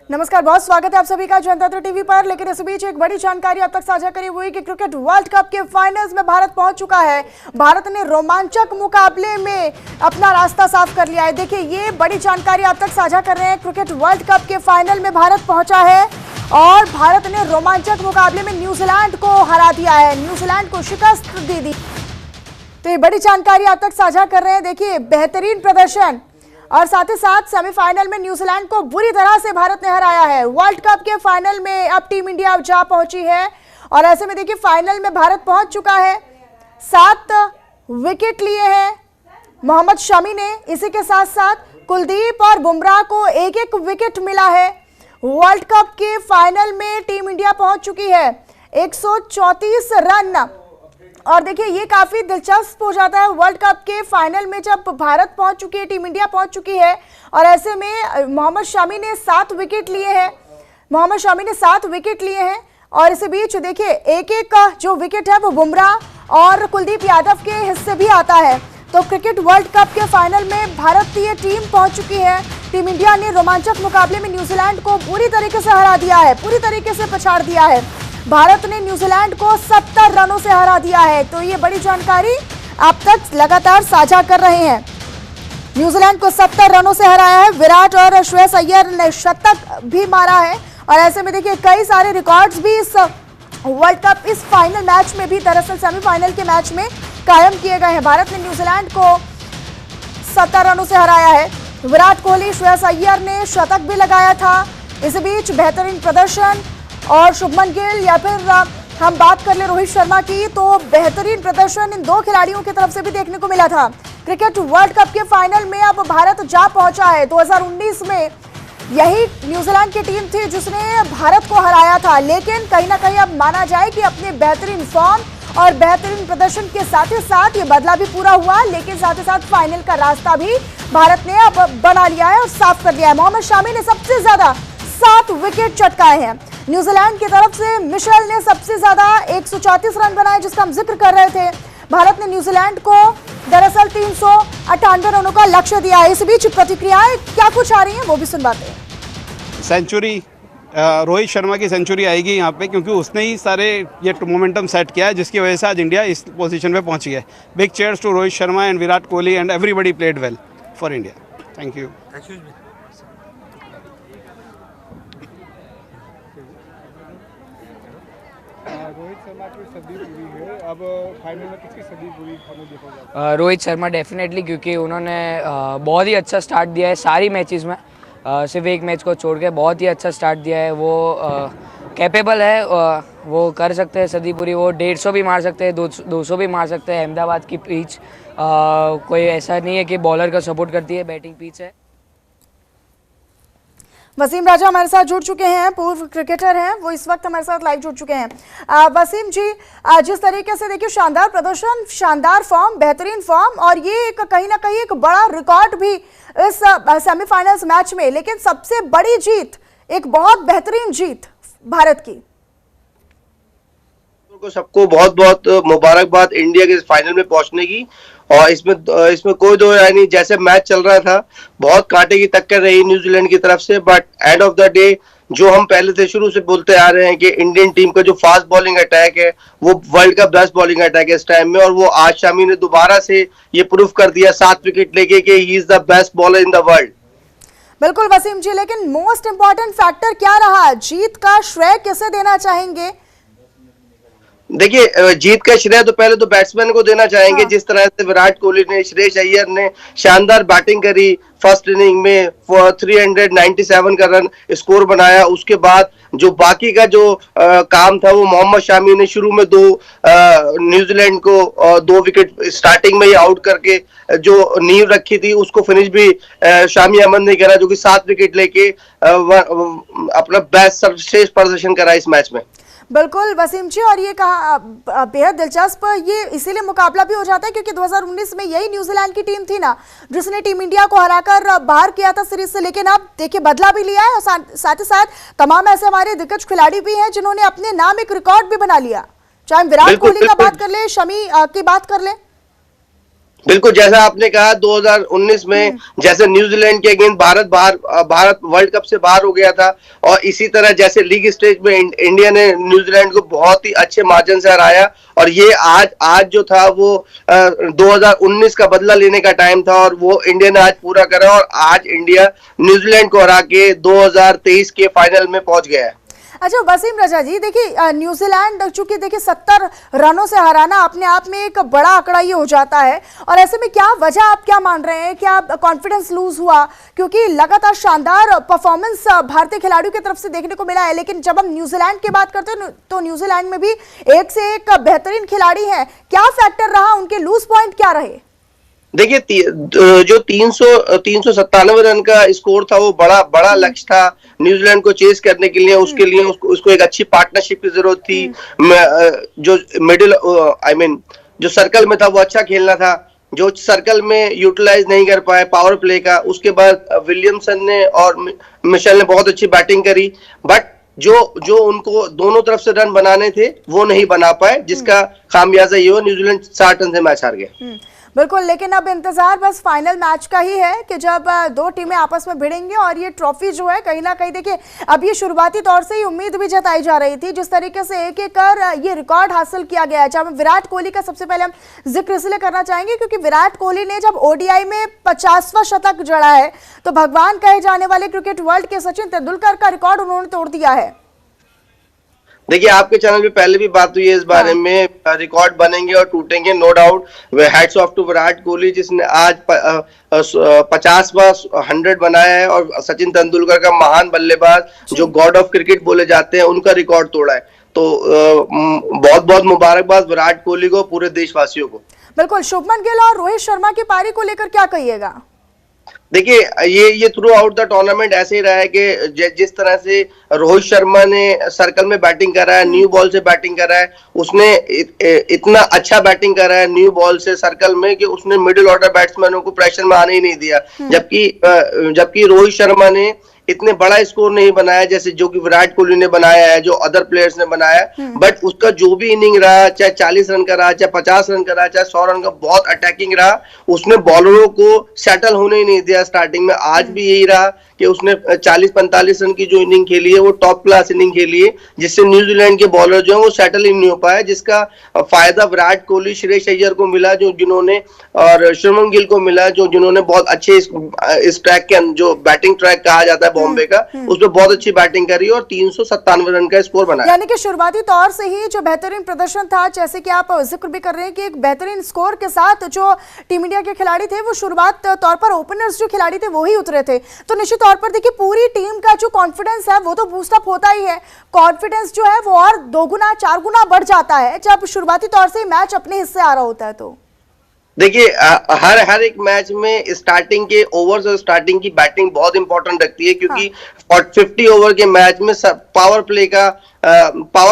नमस्कार, बहुत स्वागत है आप सभी का जनतंत्र टीवी पर। लेकिन इस बीच एक बड़ी जानकारी अब तक साझा करी हुई कि क्रिकेट वर्ल्ड कप के फाइनल्स में भारत पहुंच चुका है। भारत ने रोमांचक मुकाबले में अपना रास्ता साफ कर लिया है। देखिए, ये बड़ी जानकारी अब तक साझा कर रहे हैं। क्रिकेट वर्ल्ड कप के फाइनल में भारत पहुंचा है और भारत ने रोमांचक मुकाबले में न्यूजीलैंड को हरा दिया है, न्यूजीलैंड को शिकस्त दे दी। तो ये बड़ी जानकारी अब तक साझा कर रहे हैं। देखिए, बेहतरीन प्रदर्शन और साथ ही साथ सेमीफाइनल में न्यूजीलैंड को बुरी तरह से भारत ने हराया है। वर्ल्ड कप के फाइनल में अब टीम इंडिया अब जा पहुंची है और ऐसे में देखिए फाइनल में भारत पहुंच चुका है। 7 विकेट लिए हैं मोहम्मद शमी ने, इसी के साथ साथ कुलदीप और बुमराह को एक एक विकेट मिला है। वर्ल्ड कप के फाइनल में टीम इंडिया पहुंच चुकी है 134 रन। और देखिए, ये काफी दिलचस्प हो जाता है वर्ल्ड कप के फाइनल में जब भारत पहुंच चुकी है, टीम इंडिया पहुंच चुकी है और ऐसे में मोहम्मद शमी ने 7 विकेट लिए हैं। मोहम्मद शमी ने 7 विकेट लिए हैं और इसी बीच देखिए एक एक का जो विकेट है वो बुमराह और कुलदीप यादव के हिस्से भी आता है। तो क्रिकेट वर्ल्ड कप के फाइनल में भारतीय टीम पहुंच चुकी है। टीम इंडिया ने रोमांचक मुकाबले में न्यूजीलैंड को पूरी तरीके से हरा दिया है, पूरी तरीके से पछाड़ दिया है। भारत ने न्यूजीलैंड को 70 रनों से हरा दिया है। तो ये बड़ी जानकारी आप तक लगातार साझा कर रहे हैं। न्यूजीलैंड को 70 रनों से हराया है। विराट और श्रेयस अय्यर ने शतक भी मारा है और ऐसे में देखिए कई सारे रिकॉर्ड्स भी इस वर्ल्ड कप इस फाइनल मैच में भी, दरअसल सेमीफाइनल के मैच में कायम किए गए हैं। भारत ने न्यूजीलैंड को 70 रनों से हराया है। विराट कोहली, श्रेयस अय्यर ने शतक भी लगाया था। इस बीच बेहतरीन प्रदर्शन और शुभमन गिल या फिर हम बात कर ले रोहित शर्मा की, तो बेहतरीन प्रदर्शन इन 2 खिलाड़ियों की तरफ से भी देखने को मिला था। क्रिकेट वर्ल्ड कप के फाइनल में अब भारत जा पहुंचा है। 2019 में यही न्यूजीलैंड की टीम थी जिसने भारत को हराया था, लेकिन कहीं ना कहीं अब माना जाए कि अपने बेहतरीन फॉर्म और बेहतरीन प्रदर्शन के साथ ही साथ ये बदला भी पूरा हुआ, लेकिन साथ ही साथ फाइनल का रास्ता भी भारत ने अब बना लिया है और साफ कर लिया है। मोहम्मद शमी ने सबसे ज्यादा 7 विकेट चटकाए हैं। न्यूजीलैंड की तरफ से मिशेल ने सबसे ज्यादा 134 रन बनाए, जिसका हम जिक्र कर रहे थे। भारत ने न्यूजीलैंड को दरअसल 398 रनों का लक्ष्य दिया है। इस बीच प्रतिक्रियाएं क्या कुछ आ रही हैं वो भी सुनवाते हैं। सेंचुरी, रोहित शर्मा की सेंचुरी आएगी यहाँ पे, क्योंकि उसने ही सारे ये मोमेंटम सेट किया है जिसकी वजह से आज इंडिया इस पोजीशन पे पहुंची है। Big cheers to Rohit Sharma and Virat Kohli and everybody played well for India. Thank you. Rohit Sharma की सदी पूरी है, अब फाइनल में किसकी सदी पूरी होने देखा जाता है? रोहित शर्मा डेफिनेटली, क्योंकि उन्होंने बहुत ही अच्छा स्टार्ट दिया है सारी मैचेस में, सिर्फ एक मैच को छोड़ के बहुत ही अच्छा स्टार्ट दिया है। वो कैपेबल है, वो कर सकते हैं सदी पूरी। वो 150 भी मार सकते हैं, 200 भी मार सकते हैं। अहमदाबाद की पिच कोई ऐसा नहीं है कि बॉलर का सपोर्ट करती है, बैटिंग पिच है। वसीम राजा हमारे साथ जुड़ चुके हैं, पूर्व क्रिकेटर हैं, वो इस वक्त हमारे साथ लाइव जुड़ चुके हैं। वसीम जी, जिस तरीके से देखिए शानदार प्रदर्शन, शानदार फॉर्म, बेहतरीन फॉर्म और ये एक कहीं ना कहीं एक बड़ा रिकॉर्ड भी इस सेमीफाइनल्स मैच में, लेकिन सबसे बड़ी जीत, एक बहुत बेहतरीन जीत भारत की। सबको बहुत बहुत मुबारकबाद इंडिया के फाइनल में पहुंचने की। और इसमें कोई दो राय नहीं, जैसे मैच चल रहा था बहुत कांटे की टक्कर रही न्यूजीलैंड की तरफ से, but end of the day जो हम पहले से शुरू से बोलते आ रहे हैं कि इंडियन टीम का जो फास्ट बॉलिंग अटैक है वो वर्ल्ड का बेस्ट बॉलिंग अटैक है इस टाइम में, और वो आज शमी ने दोबारा से ये प्रूफ कर दिया 7 विकेट लेके कि he is the best bowler in the world. बिल्कुल वसीम जी, लेकिन मोस्ट इंपॉर्टेंट फैक्टर क्या रहा, जीत का श्रेय किसे देना चाहेंगे? देखिए, जीत का श्रेय तो पहले तो बैट्समैन को देना चाहेंगे। जिस तरह से विराट कोहली ने, श्रेयस अय्यर ने शानदार बैटिंग करी फर्स्ट इनिंग में, 397 का रन स्कोर बनाया। उसके बाद जो बाकी का जो काम था वो मोहम्मद शमी ने शुरू में न्यूजीलैंड को 2 विकेट स्टार्टिंग में ही आउट करके जो नींव रखी थी उसको फिनिश भी शामी अहमद ने करा, जो कि 7 विकेट लेके अपना बेस्ट सर्वश्रेष्ठ प्रदर्शन करा इस मैच में। बिल्कुल वसीम जी, और ये कहा बेहद दिलचस्प, ये इसीलिए मुकाबला भी हो जाता है क्योंकि 2019 में यही न्यूजीलैंड की टीम थी ना जिसने टीम इंडिया को हराकर बाहर किया था सीरीज से, लेकिन अब देखिए बदला भी लिया है और साथ ही साथ तमाम ऐसे हमारे दिग्गज खिलाड़ी भी हैं जिन्होंने अपने नाम एक रिकॉर्ड भी बना लिया, चाहे विराट कोहली का बात कर ले, शमी की बात कर ले। बिल्कुल, जैसा आपने कहा 2019 में जैसे न्यूजीलैंड के अगेंस्ट भारत वर्ल्ड कप से बाहर हो गया था, और इसी तरह जैसे लीग स्टेज में इंडिया ने न्यूजीलैंड को बहुत ही अच्छे मार्जिन से हराया, और ये आज जो था वो 2019 का बदला लेने का टाइम था, और वो इंडिया ने आज पूरा करा, और आज इंडिया न्यूजीलैंड को हरा के 2023 के फाइनल में पहुंच गया है। अच्छा वसीम रजा जी, देखिए न्यूजीलैंड चूंकि देखिए 70 रनों से हराना अपने आप में एक बड़ा आंकड़ा ये हो जाता है, और ऐसे में क्या वजह आप क्या मान रहे हैं, क्या कॉन्फिडेंस लूज हुआ? क्योंकि लगातार शानदार परफॉर्मेंस भारतीय खिलाड़ियों की तरफ से देखने को मिला है, लेकिन जब हम न्यूजीलैंड की बात करते हैं तो न्यूजीलैंड में भी एक से एक बेहतरीन खिलाड़ी हैं। क्या फैक्टर रहा, उनके लूज पॉइंट क्या रहे? देखिए, जो 397 रन का स्कोर था वो बड़ा लक्ष्य था न्यूजीलैंड को चेस करने के लिए। उसके लिए उसको एक अच्छी पार्टनरशिप की जरूरत थी। जो मिडिल जो सर्कल में था वो अच्छा खेलना था, जो सर्कल में यूटिलाइज नहीं कर पाए पावर प्ले का। उसके बाद विलियमसन ने और मिशेल ने बहुत अच्छी बैटिंग करी, बट जो उनको दोनों तरफ से रन बनाने थे वो नहीं बना पाए, जिसका खामियाजा ये हो न्यूजीलैंड 60 रन से मैच हार गया। बिल्कुल, लेकिन अब इंतजार बस फाइनल मैच का ही है कि जब दो टीमें आपस में भिड़ेंगी, और ये ट्रॉफी जो है कहीं ना कहीं देखिए अब ये शुरुआती तौर से ही उम्मीद भी जताई जा रही थी, जिस तरीके से एक एक कर ये रिकॉर्ड हासिल किया गया है। जब विराट कोहली का सबसे पहले हम जिक्र इसलिए करना चाहेंगे क्योंकि विराट कोहली ने जब ओडीआई में 50वां शतक जड़ा है तो भगवान कहे जाने वाले क्रिकेट वर्ल्ड के सचिन तेंदुलकर का रिकॉर्ड उन्होंने तोड़ दिया है। देखिए, आपके चैनल पे पहले भी बात हुई है इस बारे में, रिकॉर्ड बनेंगे और टूटेंगे, no doubt. Hats off to Virat Kohli जिसने आज 50वां 100 बनाया है, और सचिन तेंदुलकर का महान बल्लेबाज जो गॉड ऑफ क्रिकेट बोले जाते हैं उनका रिकॉर्ड तोड़ा है। तो बहुत बहुत मुबारकबाद विराट कोहली को, पूरे देशवासियों को। बिल्कुल, शुभमन गिल और रोहित शर्मा की पारी को लेकर क्या कहिएगा? देखिए, ये थ्रू आउट द टूर्नामेंट ऐसे ही रहा है कि जिस तरह से रोहित शर्मा ने सर्कल में बैटिंग करा है, न्यू बॉल से बैटिंग करा है, उसने इतना अच्छा बैटिंग करा है न्यू बॉल से सर्कल में कि उसने मिडिल ऑर्डर बैट्समैनों को प्रेशर में आने ही नहीं दिया। जबकि रोहित शर्मा ने इतने बड़ा स्कोर नहीं बनाया जैसे जो कि विराट कोहली ने बनाया है, जो अदर प्लेयर्स ने बनाया, बट उसका जो भी इनिंग रहा, चाहे 40 रन का रहा, चाहे 50 रन का रहा, चाहे 100 रन का, बहुत अटैकिंग रहा। उसने बॉलरों को सेटल होने ही नहीं दिया स्टार्टिंग में। आज भी यही रहा कि उसने 40-45 रन की जो इनिंग खेली है वो टॉप क्लास इनिंग खेली है, जिससे न्यूजीलैंड के बॉलर जो है वो सेटल ही नहीं हो पाया, जिसका फायदा विराट कोहली, श्रेयस अय्यर को मिला जिन्होंने, और शुभमन गिल को मिला जिन्होंने बहुत अच्छे इस ट्रैक के जो बैटिंग ट्रैक कहा जाता है बॉम्बे का, उसमें बहुत अच्छी बैटिंग करी और 397 रन का स्कोर बनाया। यानी कि शुरुआती तौर से ही जो बेहतरीन प्रदर्शन था, जैसे कि आप जिक्र भी कर रहे हैं कि एक बेहतरीन स्कोर के साथ जो टीम इंडिया के खिलाड़ी थे वो शुरुआत तौर पर ओपनर्स जो खिलाड़ी थे वो ही उतरे थे, तो निश्चित तौर पर देखिए पूरी टीम का जो कॉन्फिडेंस है वो तो बूस्ट अप होता ही है। कॉन्फिडेंस जो है वो और 2 गुना 4 गुना बढ़ जाता है जब शुरुआती तौर से मैच अपने हिस्से आ रहा होता है। तो देखिए, हर एक मैच में स्टार्टिंग के ओवर्स और स्टार्टिंग की बैटिंग बहुत इंपॉर्टेंट रखती है, क्योंकि 50 ओवर के मैच में पावर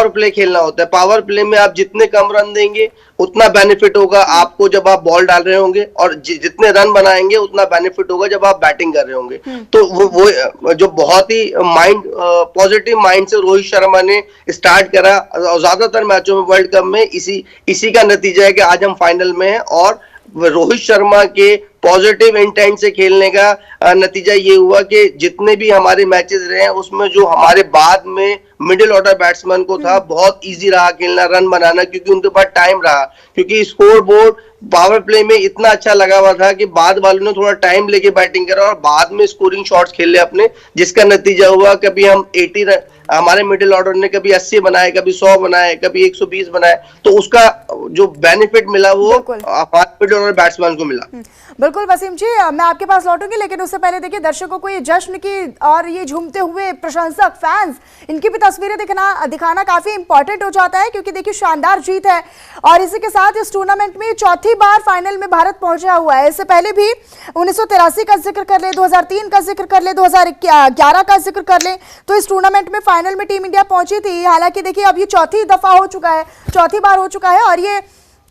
प्ले खेलना होता है। पावर प्ले में आप जितने कम रन देंगे उतना बेनिफिट होगा आपको जब आप बॉल डाल रहे होंगे, और जितने रन बनाएंगे उतना बेनिफिट होगा जब आप बैटिंग कर रहे होंगे। तो वो जो बहुत ही पॉजिटिव माइंड से रोहित शर्मा ने स्टार्ट करा, और ज्यादातर मैचों में वर्ल्ड कप में इसी का नतीजा है कि आज हम फाइनल में हैं। और रोहित शर्मा के पॉजिटिव इंटेंट से खेलने का नतीजा ये हुआ कि जितने भी हमारे मैचेस रहे हैं उसमें जो हमारे बाद में मिडिल ऑर्डर बैट्समैन को था बहुत इजी रहा खेलना, रन बनाना, क्योंकि उनके पास टाइम रहा, क्योंकि स्कोर बोर्ड पावर प्ले में इतना अच्छा लगा हुआ था कि बाद वालों ने थोड़ा टाइम लेके बैटिंग करा और बाद में स्कोरिंग शॉट्स खेले अपने, जिसका नतीजा हुआ कभी हम 80 रन, हमारे मिडिल ऑर्डर ने कभी 80 बनाए, कभी 100 बनाए, कभी 120 बनाए, तो उसका जो बेनिफिट मिला वो हमारे मिडिल ऑर्डर बैट्समैन को मिला। बिल्कुल वसीम जी, मैं आपके पास लौटूंगी, लेकिन उससे पहले देखिए दर्शकों को ये जश्न की और ये झूमते हुए प्रशंसक फैंस, इनकी भी तस्वीरें दिखाना काफी इंपॉर्टेंट हो जाता है, क्योंकि देखिए शानदार जीत है और इसी के साथ इस टूर्नामेंट में चौथी बार फाइनल में भारत पहुंचा हुआ है। इससे पहले भी 1983 का जिक्र कर ले, 2003 का जिक्र कर ले, 2011 का जिक्र कर ले, तो इस टूर्नामेंट में फाइनल में टीम इंडिया पहुंची थी। हालांकि देखिए अब ये चौथी दफा हो चुका है, चौथी बार हो चुका है, और ये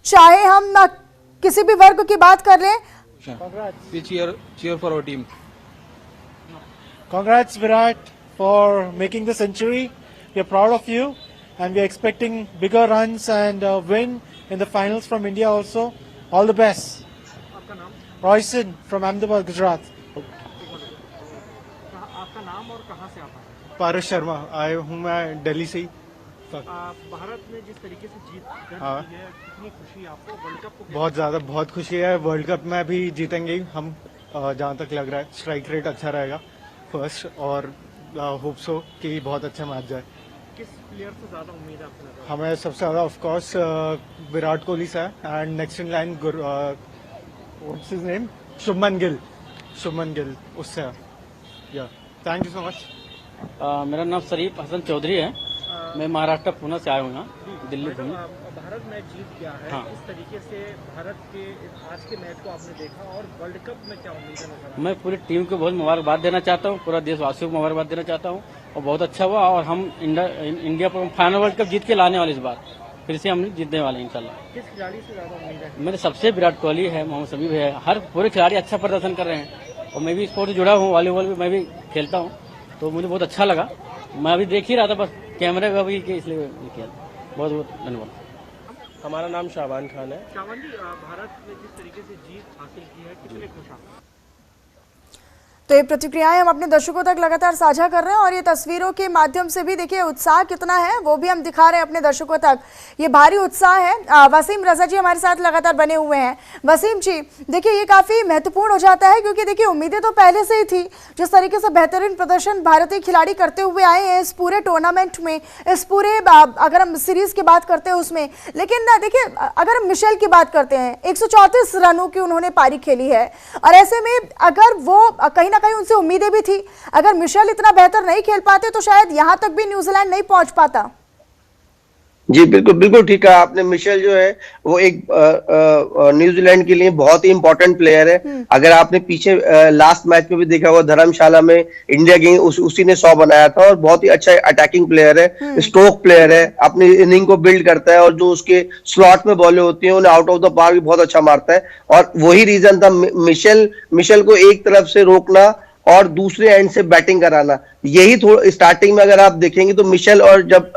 चाहे हम किसी भी वर्ग की बात कर लें। Cheer for our team. Congrats Virat for making the century. We are proud of you and we are expecting bigger runs and a win in the finals from India also. All the best. Royson from Ahmedabad, Gujarat. आपका नाम और कहाँ से आप आए? पारस शर्मा आए हूँ मैं दिल्ली से ही। भारत में जिस तरीके से जीत दर्ज हाँ। की है, कितनी खुशी आपको? वर्ल्ड कप को बहुत ज़्यादा बहुत खुशी है। वर्ल्ड कप में भी जीतेंगे ही हम, जहाँ तक लग रहा है। स्ट्राइक रेट अच्छा रहेगा फर्स्ट, और होप सो कि बहुत अच्छा मैच जाए। किस प्लेयर से ज्यादा उम्मीद है आपको? नजर हमें सबसे ज़्यादा ऑफ कोर्स विराट कोहली से है, and next in line what's his name, Shubman Gill उससे है। या थैंक यू सो मच। मेरा नाम शरीफ हसन चौधरी है। मैं महाराष्ट्र पुणे से आया हूँ यहाँ दिल्ली घूमने। भारत मैच जीत गया है। हाँ। इस तरीके से भारत के आज के मैच को आपने देखा और वर्ल्ड कप में क्या उम्मीद है? नजर मैं पूरी टीम को बहुत मुबारकबाद देना चाहता हूँ, पूरा देशवासियों को मुबारकबाद देना चाहता हूँ, और बहुत अच्छा हुआ। और हम इंडिया पर फाइनल वर्ल्ड कप जीत के लाने वाले इस बार, फिर से हम जीतने वाले हैं इंशाल्लाह। किस खिलाड़ी से ज्यादा उम्मीद है? मेरे सबसे विराट कोहली है, मोहम्मद शमी है, हर पूरे खिलाड़ी अच्छा प्रदर्शन कर रहे हैं। और मैं भी स्पोर्ट से जुड़ा हूँ, वॉलीबॉल भी मैं भी खेलता हूँ, तो मुझे बहुत अच्छा लगा। मैं अभी देख ही रहा था, बस कैमरे का भी इसलिए किया। बहुत बहुत धन्यवाद। हमारा नाम शाबान खान है। शाबान जी, भारत में जिस तरीके से जीत हासिल की है, कितने खुश आप? तो ये प्रतिक्रियाएं हम अपने दर्शकों तक लगातार साझा कर रहे हैं, और ये तस्वीरों के माध्यम से भी देखिए उत्साह कितना है वो भी हम दिखा रहे हैं अपने दर्शकों तक। ये भारी उत्साह है। वसीम रजा जी हमारे साथ लगातार बने हुए हैं। वसीम जी, देखिए ये काफ़ी महत्वपूर्ण हो जाता है, क्योंकि देखिए उम्मीदें तो पहले से ही थी। जिस तरीके से बेहतरीन प्रदर्शन भारतीय खिलाड़ी करते हुए आए हैं इस पूरे टूर्नामेंट में, इस पूरे अगर हम सीरीज की बात करते हैं उसमें, लेकिन ना देखिए अगर हम मिशेल की बात करते हैं, 134 रनों की उन्होंने पारी खेली है, और ऐसे में अगर वो कहीं ना कहीं उनसे उम्मीदें भी थी, अगर मिशेल इतना बेहतर नहीं खेल पाते तो शायद यहां तक भी न्यूजीलैंड नहीं पहुंच पाता। जी बिल्कुल ठीक है आपने। मिशेल जो है वो एक न्यूजीलैंड के लिए बहुत ही इंपॉर्टेंट प्लेयर है। अगर आपने पीछे लास्ट मैच में भी देखा होगा, धर्मशाला में इंडिया गेम उसी ने 100 बनाया था, और बहुत ही अच्छा अटैकिंग प्लेयर है, स्ट्रोक प्लेयर है, अपनी इनिंग को बिल्ड करता है, और जो उसके स्लॉट में बॉलें होती हैं उन्हें आउट ऑफ द पार्क भी बहुत अच्छा मारता है। और वही रीजन था मिशेल को एक तरफ से रोकना और दूसरे एंड से बैटिंग कराना। यही थोड़ा स्टार्टिंग में अगर आप देखेंगे तो मिशेल और जब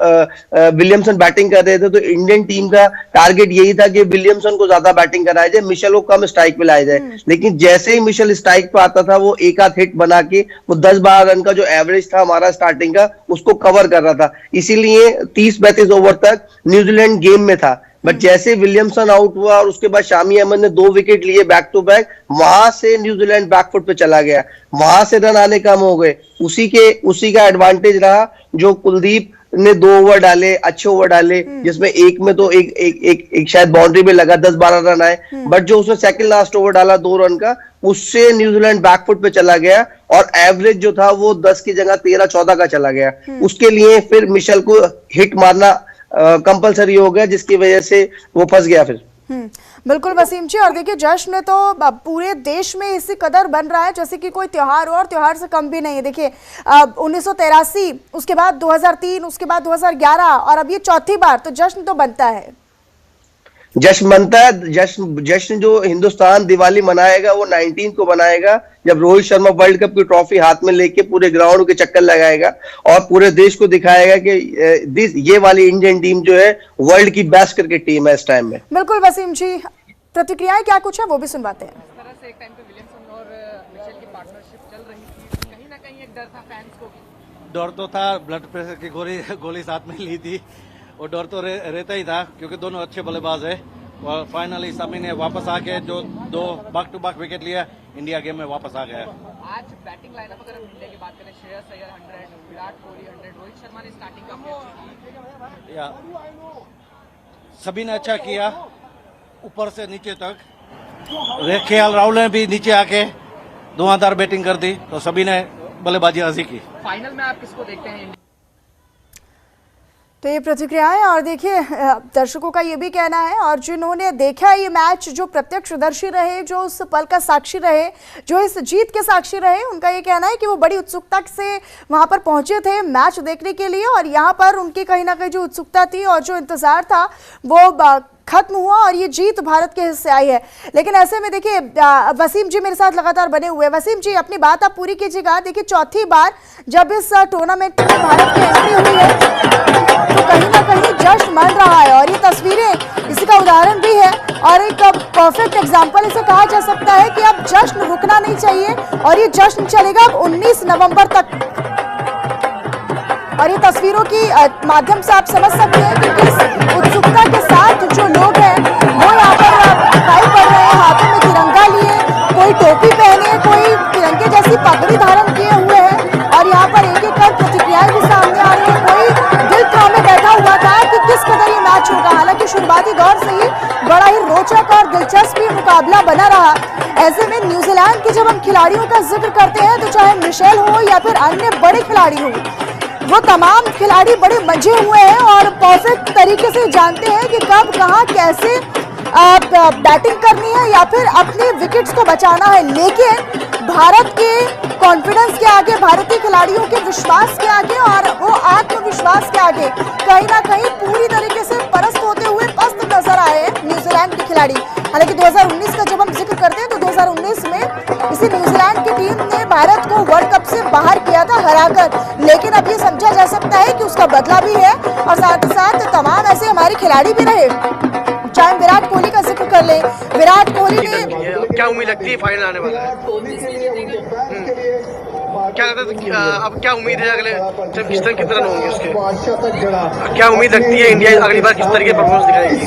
विलियमसन बैटिंग कर रहे थे तो इंडियन टीम का टारगेट यही था कि विलियमसन को ज्यादा बैटिंग कराया जाए, मिशेल को कम स्ट्राइक पे लाया जाए। लेकिन जैसे ही मिशेल स्ट्राइक पे आता था वो एक आध हिट बना के वो 10-12 रन का जो एवरेज था हमारा स्टार्टिंग का उसको कवर कर रहा था। इसीलिए 30-32 ओवर तक न्यूजीलैंड गेम में था। बट जैसे विलियमसन आउट हुआ और उसके बाद शामी अहमद ने 2 विकेट लिए बैक टू बैक, वहां से न्यूजीलैंड बैकफुट पे चला गया, वहां से रन आने कम हो गए। उसी का एडवांटेज रहा जो कुलदीप ने 2 ओवर डाले, अच्छे ओवर डाले, जिसमें एक में तो एक शायद बाउंड्री में लगा 10-12 रन आए, बट जो उसने सेकंड लास्ट ओवर डाला 2 रन का, उससे न्यूजीलैंड बैकफुट पे चला गया, और एवरेज जो था वो 10 की जगह 13-14 का चला गया। उसके लिए फिर मिशेल को हिट मारना कंपलसरी हो गया, जिसकी वजह से वो फंस गया फिर। बिल्कुल वसीम जी, और देखिए जश्न तो पूरे देश में इसी कदर बन रहा है जैसे कि कोई त्योहार हो, और त्योहार से कम भी नहीं है। देखिए 1983, उसके बाद 2003, उसके बाद 2011, और अब ये चौथी बार, तो जश्न तो बनता है। जश्न बनता है। जश्न जो हिंदुस्तान दिवाली मनाएगा वो 19 को मनाएगा, जब रोहित शर्मा वर्ल्ड कप की ट्रॉफी हाथ में लेके पूरे ग्राउंड के चक्कर लगाएगा और पूरे देश को दिखाएगा कि ये वाली इंडियन टीम जो है वर्ल्ड की बेस्ट क्रिकेट टीम है इस टाइम में। बिल्कुल वसीम जी, प्रतिक्रियाएं क्या कुछ है वो भी सुनवाते हैं। इस तरह से एक टाइम पे विलियमसन और मिशेल की पार्टनरशिप चल रही थी, कहीं ना कहीं एक डर था फैंस को भी। डर तो था, ब्लड प्रेशर की गोली साथ में ली थी, और डर तो रहता ही था, क्योंकि दोनों अच्छे बल्लेबाज है। और फाइनली शमी ने वापस आके जो 2 बैक टू बैक विकेट लिया, इंडिया गेम में वापस आ गया। आज बैटिंग लाइनअप अगर हम इंडिया की बात करें, श्रेयस अय्यर 100, विराट कोहली 100, रोहित शर्मा ने स्टार्टिंग काफी अच्छी की, या सभी ने अच्छा किया ऊपर से नीचे तक। केएल राहुल ने भी नीचे आके धुआंधार बैटिंग कर दी, तो सभी ने बल्लेबाजी अच्छी की। फाइनल में आप किसको देखते हैं? तो ये प्रतिक्रियाएं, और देखिए दर्शकों का ये भी कहना है, और जिन्होंने देखा ये मैच, जो प्रत्यक्षदर्शी रहे, जो उस पल का साक्षी रहे, जो इस जीत के साक्षी रहे, उनका ये कहना है कि वो बड़ी उत्सुकता से वहां पर पहुंचे थे मैच देखने के लिए, और यहाँ पर उनकी कहीं ना कहीं जो उत्सुकता थी और जो इंतजार था वो खत्म हुआ, और ये जीत भारत के हिस्से आई है। लेकिन ऐसे में देखिए वसीम जी मेरे साथ लगातार बने हुए। वसीम जी, अपनी बात आप पूरी कीजिएगा। देखिए चौथी बार जब इस टूर्नामेंट में भारत की एंट्री हुई है तो कहीं ना कहीं जश्न मन रहा है, और ये तस्वीरें इसी का उदाहरण भी है। और एक परफेक्ट एग्जाम्पल इसे कहा जा सकता है कि अब जश्न रुकना नहीं चाहिए और ये जश्न चलेगा अब 19 नवंबर तक। और ये तस्वीरों की माध्यम से आप समझ सकते हैं कि किस उत्सुकता के साथ जो लोग हैं वो यहाँ पर दिखाई पड़ रहे हैं, हाथों में तिरंगा लिए, कोई टोपी पहने, कोई तिरंगे जैसी पगड़ी धारण किए हुए हैं। और यहाँ पर एक एक कर प्रतिक्रियाएं भी सामने आ रही है। कोई दिल थामे बैठा हुआ था कि किस कदर ये मैच होगा। हालांकि शुरुआती दौर से ही बड़ा ही रोचक और दिलचस्प मुकाबला बना रहा। ऐसे में न्यूजीलैंड के जब हम खिलाड़ियों का जिक्र करते हैं तो चाहे मिशेल हो या फिर अन्य बड़े खिलाड़ी हो, वो तमाम खिलाड़ी बड़े मंझे हुए हैं और परफेक्ट तरीके से जानते हैं कि कब कहां कैसे बैटिंग करनी है या फिर अपने विकेट्स को बचाना है। लेकिन भारत के कॉन्फिडेंस के आगे, भारतीय खिलाड़ियों के विश्वास के आगे और वो आत्मविश्वास के आगे कहीं ना कहीं पूरी तरीके से परास्त होते हुए पस्त नजर आए न्यूजीलैंड के खिलाड़ी। हालांकि 2019 का जब हम जिक्र करते हैं तो 2019 में इसी न्यूजीलैंड की टीम ने भारत को वर्ल्ड कप से बाहर किया था हराकर। लेकिन अब ये समझा जा सकता है कि उसका बदला भी है और साथ ही साथ तमाम ऐसे हमारे खिलाड़ी भी रहे। चाहे विराट कोहली का जिक्र कर ले, विराट कोहली ने क्या उम्मीद लगती है फाइनल आने वाला है? क्या लगता है अब क्या उम्मीद है अगले किस तरह होंगे उसके? क्या उम्मीद लगती है इंडिया अगली बार किस तरीके परफॉर्मेंस दिखाएगी?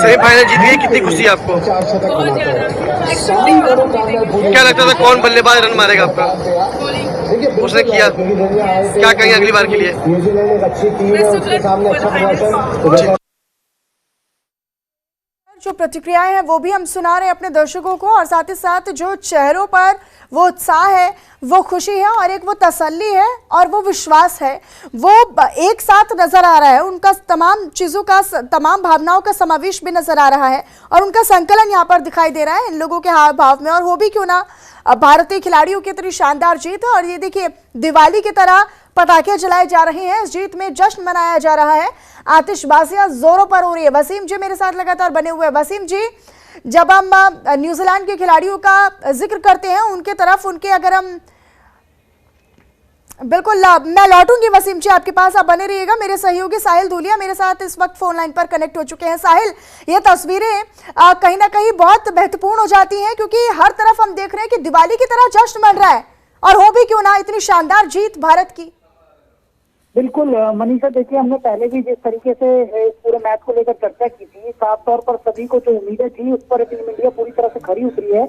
सेमीफाइनल जीत गई, कितनी खुशी है आपको? क्या लगता था कौन बल्लेबाज रन मारेगा आपका? उसने किया, क्या कहेंगे अगली बार के लिए? जो प्रतिक्रियाएं हैं वो भी हम सुना रहे हैं अपने दर्शकों को और साथ ही साथ जो चेहरों पर वो उत्साह है, वो खुशी है और एक वो तसल्ली है और वो विश्वास है, वो एक साथ नजर आ रहा है। उनका तमाम चीज़ों का, तमाम भावनाओं का समावेश भी नजर आ रहा है और उनका संकलन यहाँ पर दिखाई दे रहा है इन लोगों के हाव भाव में। और हो भी क्यों ना, भारतीय खिलाड़ियों की इतनी शानदार जीत है और ये देखिए दिवाली की तरह पटाखे जलाए जा रहे हैं, इस जीत में जश्न मनाया जा रहा है, आतिशबाजियां जोरों पर हो रही है। वसीम जी मेरे साथ लगातार बने हुए हैं। वसीम जी, जब हम न्यूजीलैंड के खिलाड़ियों का जिक्र करते हैं उनके तरफ, उनके अगर हम बिल्कुल मैं लौटूंगी वसीम जी आपके पास, आप बने रहिएगा। मेरे सहयोगी साहिल धूलिया मेरे साथ इस वक्त फोन लाइन पर कनेक्ट हो चुके हैं। साहिल, ये तस्वीरें कहीं ना कहीं बहुत महत्वपूर्ण हो जाती हैं क्योंकि हर तरफ हम देख रहे हैं कि दिवाली की तरह जश्न मन रहा है और हो भी क्यों ना इतनी शानदार जीत भारत की। बिल्कुल मनीषा, देखिए हमने पहले भी जिस तरीके से इस पूरे मैच को लेकर चर्चा की थी, साफ तौर पर सभी को जो उम्मीदें थी उस पर टीम इंडिया पूरी तरह से खरी उतरी है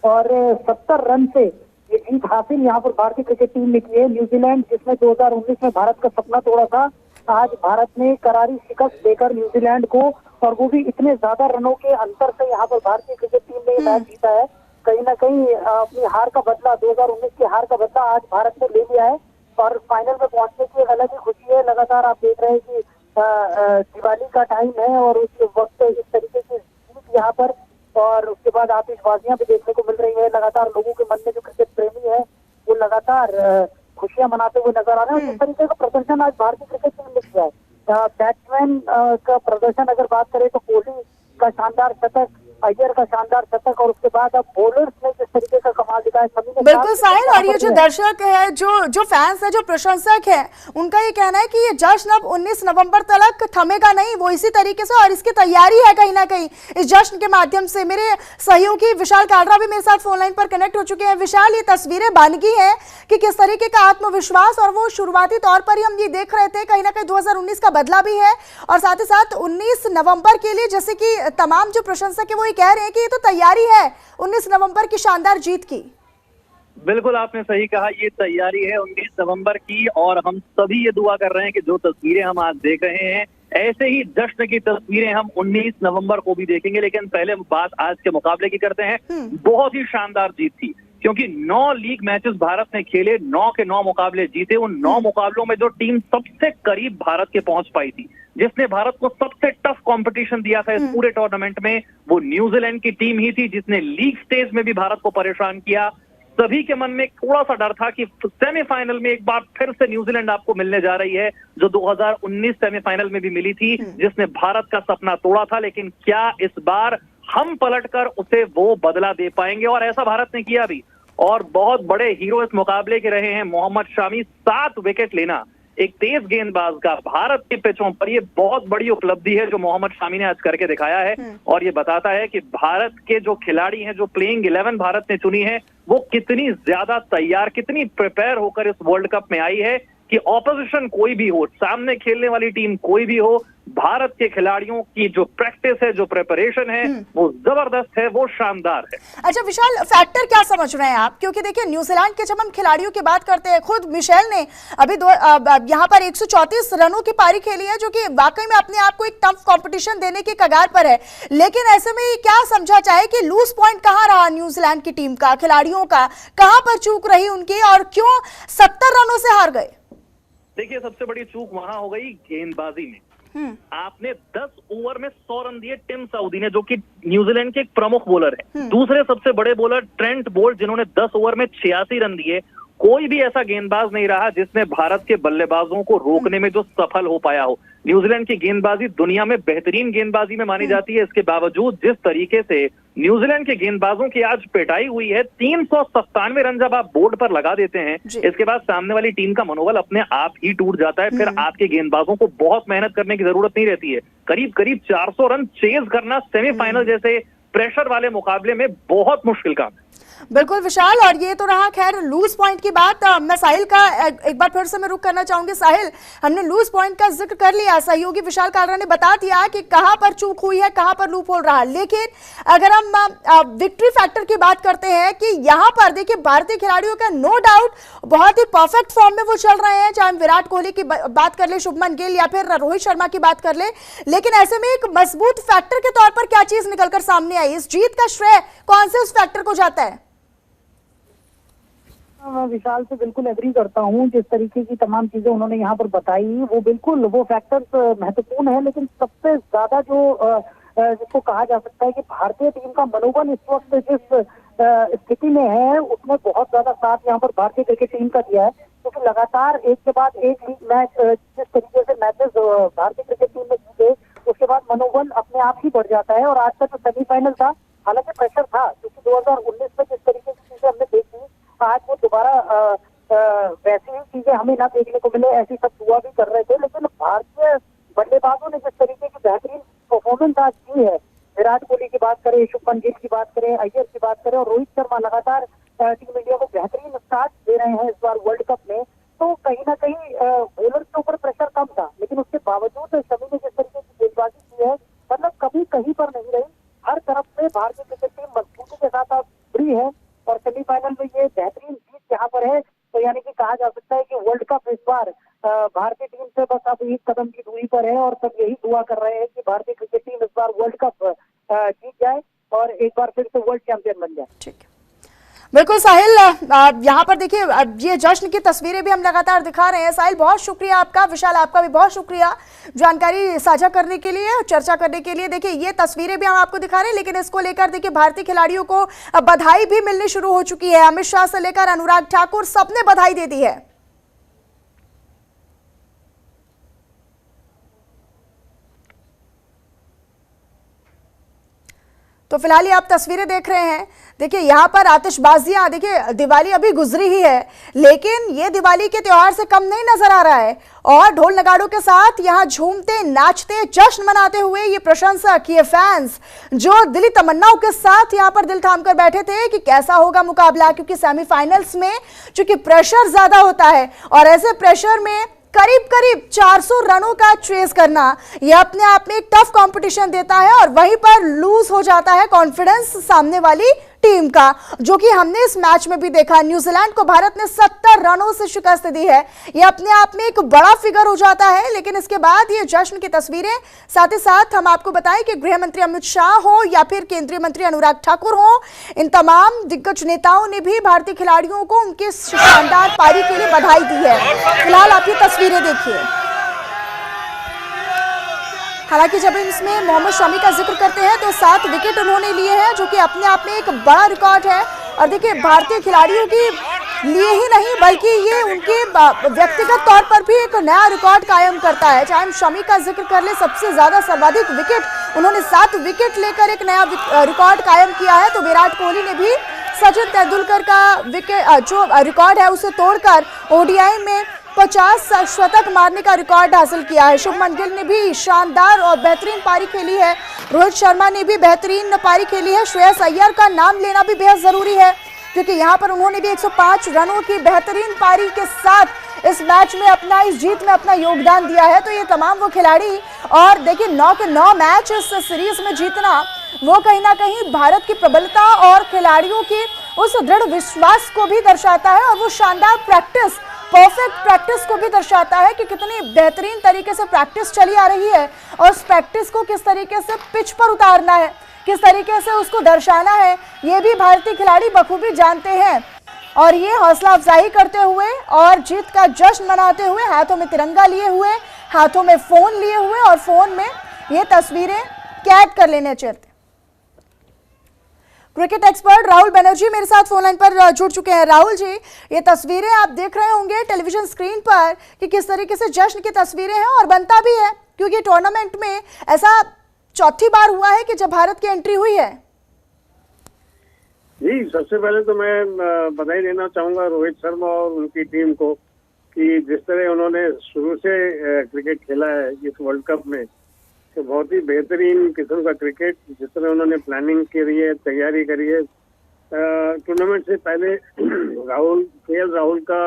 और 70 रन से ये जीत हासिल यहाँ पर भारतीय क्रिकेट टीम ने की है। न्यूजीलैंड जिसने 2019 में भारत का सपना तोड़ा था, आज भारत ने करारी शिकस्त देकर न्यूजीलैंड को, और वो भी इतने ज्यादा रनों के अंतर से यहाँ पर भारतीय क्रिकेट टीम ने मैच जीता है। कहीं ना कहीं अपनी हार का बदला, 2019 की हार का बदला आज भारत ने ले लिया है और फाइनल में पहुंचने की एक अलग ही खुशी है। लगातार आप देख रहे हैं कि दिवाली का टाइम है और उस वक्त इस तरीके की जीत यहाँ पर, और उसके बाद आतिशबाजियां भी देखने को मिल रही है। लगातार लोगों के मन में जो क्रिकेट प्रेमी है वो लगातार खुशियां मनाते हुए नजर आ रहे हैं। और इस तरीके का प्रदर्शन आज भारतीय क्रिकेट टीम ने किया है। बैट्समैन का प्रदर्शन अगर बात करें तो कोहली का शानदार शतक, अय्यर का शानदार शतक, और उसके बाद अब बॉलर्स ने जिस तरीके का कमाल दिखाया सभी ने। बिल्कुल साहिल, और ये जो दर्शक है, जो फैंस है, जो प्रशंसक है, उनका ये कहना है कि ये जश्न अब 19 नवंबर तक थमेगा नहीं, वो इसी तरीके से और इसकी तैयारी है कहीं ना कहीं इस जश्न के माध्यम से। मेरे सहयोगी विशाल कालरा भी मेरे साथ फोन लाइन पर कनेक्ट हो चुके हैं। विशाल, ये तस्वीरें बन गई है कि किस तरीके का आत्मविश्वास, और वो शुरुआती तौर पर ही हम ये देख रहे थे कहीं ना कहीं 2019 का बदला भी है और साथ ही साथ 19 नवंबर के लिए जैसे कि तमाम जो प्रशंसक है वो कह रहे हैं कि ये तो तैयारी है 19 नवंबर की शानदार जीत की। बिल्कुल आपने सही कहा, ये तैयारी है 19 नवंबर की और हम सभी ये दुआ कर रहे हैं कि जो तस्वीरें हम आज देख रहे हैं ऐसे ही जश्न की तस्वीरें हम 19 नवंबर को भी देखेंगे। लेकिन पहले बात आज के मुकाबले की करते हैं। बहुत ही शानदार जीत थी क्योंकि 9 लीग मैचेस भारत ने खेले, 9 के 9 मुकाबले जीते। उन 9 मुकाबलों में जो टीम सबसे करीब भारत के पहुंच पाई थी, जिसने भारत को सबसे टफ कंपटीशन दिया था इस पूरे टूर्नामेंट में, वो न्यूजीलैंड की टीम ही थी जिसने लीग स्टेज में भी भारत को परेशान किया। सभी के मन में थोड़ा सा डर था कि सेमीफाइनल में एक बार फिर से न्यूजीलैंड आपको मिलने जा रही है जो 2019 सेमीफाइनल में भी मिली थी, जिसने भारत का सपना तोड़ा था। लेकिन क्या इस बार हम पलटकर उसे वो बदला दे पाएंगे? और ऐसा भारत ने किया भी, और बहुत बड़े हीरो इस मुकाबले के रहे हैं। मोहम्मद शामी 7 विकेट लेना एक तेज गेंदबाज का भारत के पिचों पर ये बहुत बड़ी उपलब्धि है जो मोहम्मद शामी ने आज करके दिखाया है। और ये बताता है कि भारत के जो खिलाड़ी हैं, जो प्लेइंग 11 भारत ने चुनी है, वो कितनी ज्यादा तैयार, कितनी प्रिपेयर होकर इस वर्ल्ड कप में आई है कि ऑपोजिशन कोई भी हो, सामने खेलने वाली टीम कोई भी हो, भारत के खिलाड़ियों की जो प्रैक्टिस है, जो प्रिपरेशन है, वो जबरदस्त है, वो शानदार है। अच्छा विशाल, फैक्टर क्या समझ रहे हैं आप? क्योंकि देखिए न्यूजीलैंड के जब हम खिलाड़ियों की बात करते हैं, खुद मिशेल ने अभी यहाँ पर 134 रनों की पारी खेली है, जो कि वाकई में अपने आप को एक टफ कंपटीशन देने की कगार पर है। लेकिन ऐसे में क्या समझा जाए कि लूज पॉइंट कहाँ रहा न्यूजीलैंड की टीम का, खिलाड़ियों का, कहाँ पर चूक रही उनकी और क्यों 70 रनों से हार गए? देखिए सबसे बड़ी चूक वहां हो गई गेंदबाजी में। आपने 10 ओवर में 100 रन दिए टिम साउदी ने, जो कि न्यूजीलैंड के एक प्रमुख बॉलर है। दूसरे सबसे बड़े बॉलर ट्रेंट बोल्ट, जिन्होंने 10 ओवर में 86 रन दिए। कोई भी ऐसा गेंदबाज नहीं रहा जिसने भारत के बल्लेबाजों को रोकने में जो सफल हो पाया हो। न्यूजीलैंड की गेंदबाजी दुनिया में बेहतरीन गेंदबाजी में मानी जाती है। इसके बावजूद जिस तरीके से न्यूजीलैंड के गेंदबाजों की आज पिटाई हुई है, 397 रन जब आप बोर्ड पर लगा देते हैं, इसके बाद सामने वाली टीम का मनोबल अपने आप ही टूट जाता है। फिर आपके गेंदबाजों को बहुत मेहनत करने की जरूरत नहीं रहती है। करीब करीब 400 रन चेज करना सेमीफाइनल जैसे प्रेशर वाले मुकाबले में बहुत मुश्किल काम है। बिल्कुल विशाल, और ये तो रहा खैर लूज पॉइंट की बात। मैं साहिल का एक बार फिर से मैं रुक करना चाहूंगी। साहिल, हमने लूज पॉइंट का जिक्र कर लिया, सहयोगी विशाल कालरा ने बता दिया कि कहां पर चूक हुई है, कहां पर लूप होल रहा। लेकिन अगर हम विक्ट्री फैक्टर की बात करते हैं कि यहां पर देखिए भारतीय खिलाड़ियों का नो डाउट बहुत ही परफेक्ट फॉर्म में वो चल रहे हैं, चाहे विराट कोहली की बात कर ले, शुभमन गिल या फिर रोहित शर्मा की बात कर ले। लेकिन ऐसे में एक मजबूत फैक्टर के तौर पर क्या चीज निकलकर सामने आई? इस जीत का श्रेय कौन से उस फैक्टर को जाता है? मैं विशाल से बिल्कुल एग्री करता हूँ। जिस तरीके की तमाम चीजें उन्होंने यहाँ पर बताई, वो बिल्कुल वो फैक्टर्स महत्वपूर्ण है। लेकिन सबसे ज्यादा जो जिसको कहा जा सकता है कि भारतीय टीम का मनोबल इस वक्त जिस स्थिति में है, उसमें बहुत ज्यादा साथ यहाँ पर भारतीय क्रिकेट टीम का दिया है। क्योंकि लगातार एक के बाद एक लीग मैच, जिस तरीके से मैचेस भारतीय क्रिकेट टीम में जीते, उसके बाद मनोबल अपने आप ही बढ़ जाता है। और आज का जो सेमीफाइनल था, हालांकि प्रेशर था, क्योंकि 2019 में जिस तरीके की चीजें हमने देखी, आज वो दोबारा वैसी ही चीजें हमें ना देखने को मिले, ऐसी सब दुआ भी कर रहे थे। लेकिन भारतीय बल्लेबाजों ने जिस तरीके की बेहतरीन परफॉर्मेंस आज की है, विराट कोहली की बात करें, शुभमन गिल की बात करें, अय्यर की बात करें, और रोहित शर्मा लगातार टीम इंडिया को बेहतरीन स्टार्ट दे रहे हैं इस बार वर्ल्ड कप में, तो कहीं ना कहीं बॉलर के ऊपर प्रेशर कम था। लेकिन उसके बावजूद शमी ने जिस तरीके की गेंदबाजी की है, मतलब कभी कहीं पर नहीं रही। हर तरफ से भारतीय क्रिकेट टीम मजबूती के साथ अब उभरी है और सेमीफाइनल में ये बेहतरीन जीत यहाँ पर है। तो यानी कि कहा जा सकता है कि वर्ल्ड कप इस बार भारतीय टीम से बस अब एक कदम की दूरी पर है और सब यही दुआ कर रहे हैं कि भारतीय क्रिकेट टीम इस बार वर्ल्ड कप जीत जाए और एक बार फिर से वर्ल्ड चैंपियन बन जाए। ठीक है, बिल्कुल साहिल, यहाँ पर देखिए ये जश्न की तस्वीरें भी हम लगातार दिखा रहे हैं। साहिल बहुत शुक्रिया आपका, विशाल आपका भी बहुत शुक्रिया जानकारी साझा करने के लिए, चर्चा करने के लिए। देखिए ये तस्वीरें भी हम आपको दिखा रहे हैं, लेकिन इसको लेकर देखिए भारतीय खिलाड़ियों को बधाई भी मिलनी शुरू हो चुकी है। अमित शाह से लेकर अनुराग ठाकुर, सबने बधाई दे दी है। तो फिलहाल ये आप तस्वीरें देख रहे हैं, देखिए यहाँ पर आतिशबाजियां, देखिए दिवाली अभी गुजरी ही है, लेकिन ये दिवाली के त्योहार से कम नहीं नजर आ रहा है। और ढोल नगाड़ों के साथ यहाँ झूमते नाचते जश्न मनाते हुए ये प्रशंसक, ये फैंस जो दिली तमन्नाओं के साथ यहाँ पर दिल थाम कर बैठे थे कि कैसा होगा मुकाबला, क्योंकि सेमीफाइनल्स में चूंकि प्रेशर ज्यादा होता है और ऐसे प्रेशर में करीब करीब 400 रनों का चेस करना यह अपने आप में एक टफ कंपटीशन देता है और वहीं पर लूज हो जाता है कॉन्फिडेंस सामने वाली टीम का, जो कि हमने इस मैच में भी देखा। न्यूजीलैंड को भारत ने 70 रनों से शिकस्त दी है, यह अपने आप में एक बड़ा फिगर हो जाता है। लेकिन इसके बाद ये जश्न की तस्वीरें, साथ ही साथ हम आपको बताएं कि गृह मंत्री अमित शाह हो या फिर केंद्रीय मंत्री अनुराग ठाकुर हो, इन तमाम दिग्गज नेताओं ने भी भारतीय खिलाड़ियों को उनके शानदार पारी के लिए बधाई दी है। फिलहाल आप ये तस्वीरें देखिए। हालांकि जब इसमें मोहम्मद शमी का जिक्र करते हैं तो 7 विकेट उन्होंने लिए हैं, जो कि अपने आप में एक बड़ा रिकॉर्ड है। और देखिए भारतीय खिलाड़ियों के लिए ही नहीं बल्कि ये उनके व्यक्तिगत तौर पर भी एक नया रिकॉर्ड कायम करता है। चाहे हम शमी का जिक्र कर ले, सबसे ज्यादा सर्वाधिक विकेट उन्होंने 7 विकेट लेकर एक नया रिकॉर्ड कायम किया है। तो विराट कोहली ने भी सचिन तेंदुलकर का विकेट जो रिकॉर्ड है उसे तोड़कर ओडीआई में 50 शतक मारने का रिकॉर्ड हासिल किया है। शुभमन गिल ने भी शानदार और बेहतरीन पारी खेली है। रोहित शर्मा ने भी बेहतरीन पारी खेली है। श्रेयस अय्यर का नाम लेना भी बेहद जरूरी है क्योंकि यहाँ पर उन्होंने भी 105 रनों की बेहतरीन पारी के साथ इस मैच में इस जीत में अपना योगदान दिया है। तो ये तमाम वो खिलाड़ी, और देखिए 9 के 9 मैच इस सीरीज में जीतना, वो कहीं ना कहीं भारत की प्रबलता और खिलाड़ियों की उस दृढ़ विश्वास को भी दर्शाता है और वो शानदार प्रैक्टिस, परफेक्ट प्रैक्टिस को भी दर्शाता है कि कितनी बेहतरीन तरीके से प्रैक्टिस चली आ रही है और उस प्रैक्टिस को किस तरीके से पिच पर उतारना है, किस तरीके से उसको दर्शाना है, ये भी भारतीय खिलाड़ी बखूबी जानते हैं। और ये हौसला अफजाई करते हुए और जीत का जश्न मनाते हुए, हाथों में तिरंगा लिए हुए, हाथों में फोन लिए हुए और फोन में ये तस्वीरें कैद कर लेने चाहते। क्रिकेट एक्सपर्ट राहुल बनर्जी मेरे साथ फोन लाइन पर जुड़ चुके हैं। राहुल जी, ये तस्वीरें आप देख रहे होंगे टेलीविजन स्क्रीन पर कि किस तरीके से जश्न की तस्वीरें हैं, और बनता भी है क्योंकि टूर्नामेंट में ऐसा चौथी बार हुआ है कि जब भारत की एंट्री हुई है। जी, सबसे पहले तो मैं बधाई देना चाहूंगा रोहित शर्मा और उनकी टीम को कि जिस तरह उन्होंने शुरू से क्रिकेट खेला है इस वर्ल्ड कप में, तो बहुत ही बेहतरीन किस्म का क्रिकेट, जिस तरह उन्होंने प्लानिंग करी है, तैयारी करी है। टूर्नामेंट से पहले राहुल का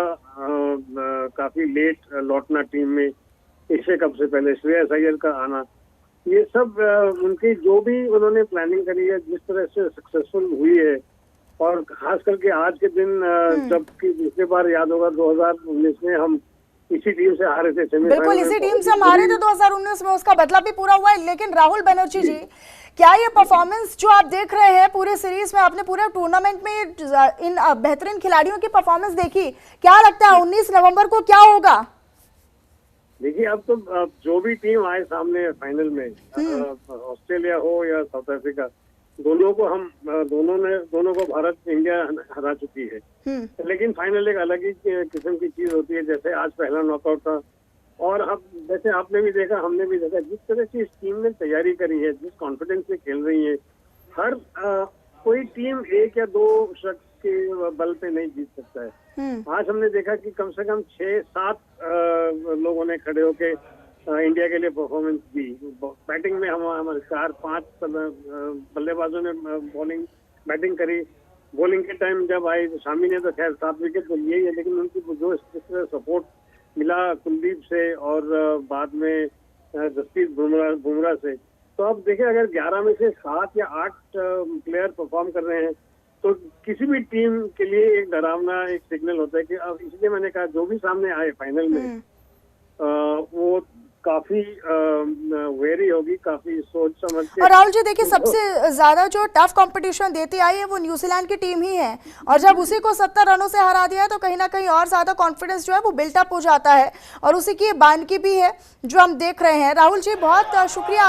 काफी लेट लौटना टीम में, एशिया कप से पहले श्रेयस अय्यर का आना, ये सब उनकी जो भी उन्होंने प्लानिंग करी है, जिस तरह से सक्सेसफुल हुई है। और खास करके आज के दिन, जबकि पिछले बार याद होगा 2019 में हम इसी टीम से हारे थे, बिल्कुल इसी टीम से हम हारे थे 2019 में, उसका बदला भी पूरा हुआ है। लेकिन राहुल बनर्जी जी, क्या ये परफॉर्मेंस जो आप देख रहे हैं पूरे सीरीज में, आपने पूरे टूर्नामेंट में इन बेहतरीन खिलाड़ियों की परफॉर्मेंस देखी, क्या लगता है 19 नवंबर को क्या होगा? देखिए, अब तो जो भी टीम आए सामने फाइनल में, ऑस्ट्रेलिया हो या साउथ अफ्रीका, दोनों को भारत इंडिया हरा चुकी है। लेकिन फाइनल एक अलग ही किस्म की चीज होती है। जैसे आज पहला नॉकआउट था, और अब जैसे आपने भी देखा, हमने भी देखा, जिस तरह से इस टीम ने तैयारी करी है, जिस कॉन्फिडेंस से खेल रही है, हर कोई टीम एक या दो शख्स के बल पे नहीं जीत सकता है। आज हमने देखा कि कम से कम 6-7 लोगों ने खड़े होके इंडिया के लिए परफॉर्मेंस दी। बैटिंग में हमारे 4-5 बल्लेबाजों ने बैटिंग करी। बॉलिंग के टाइम जब आई तो शामी ने तो खैर 7 विकेट तो लिए ही है, लेकिन उनकी जो इस तरह सपोर्ट मिला कुलदीप से और बाद में जसप्रीत बुमराह से, तो अब देखिए अगर 11 में से 7 या 8 प्लेयर परफॉर्म कर रहे हैं तो किसी भी टीम के लिए एक डरावना एक सिग्नल होता है कि अब, इसलिए मैंने कहा जो भी सामने आए फाइनल में वो काफी वेरी होगी, काफी सोच समझ के। और राहुल जी देखिए, सबसे ज्यादा जो टफ कंपटीशन देती आई है वो न्यूजीलैंड की टीम ही है, और जब उसी को 70 रनों से हरा दिया तो कहीं ना कहीं और ज्यादा कॉन्फिडेंस जो है वो बिल्टअप हो जाता है, और उसी की बानगी भी है जो हम देख रहे हैं। राहुल जी बहुत शुक्रिया।